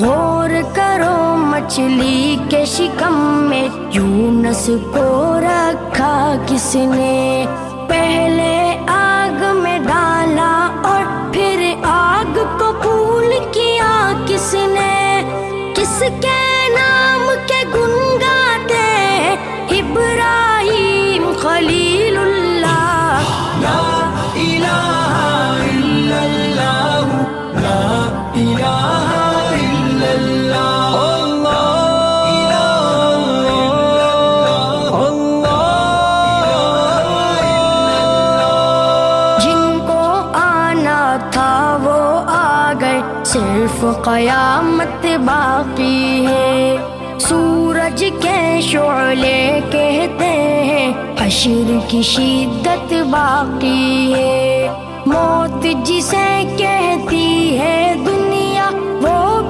غور کرو مچھلی کے شکم میں یونس کو رکھا کس نے، پہلے آگ میں ڈالا اور پھر آگ کو پھول کیا کس نے، کس کے نام کے گن گاتے ہیں ابراہیم خلیل اللہ۔ لا الہ الا اللہ، لا الہ الا اللہ، جن کو آنا تھا وہ آ گئے، صرف قیامت باقی ہے، سورج کے شعلے کہتے ہیں حشر کی شدت باقی ہے، موت جسے کہتی ہے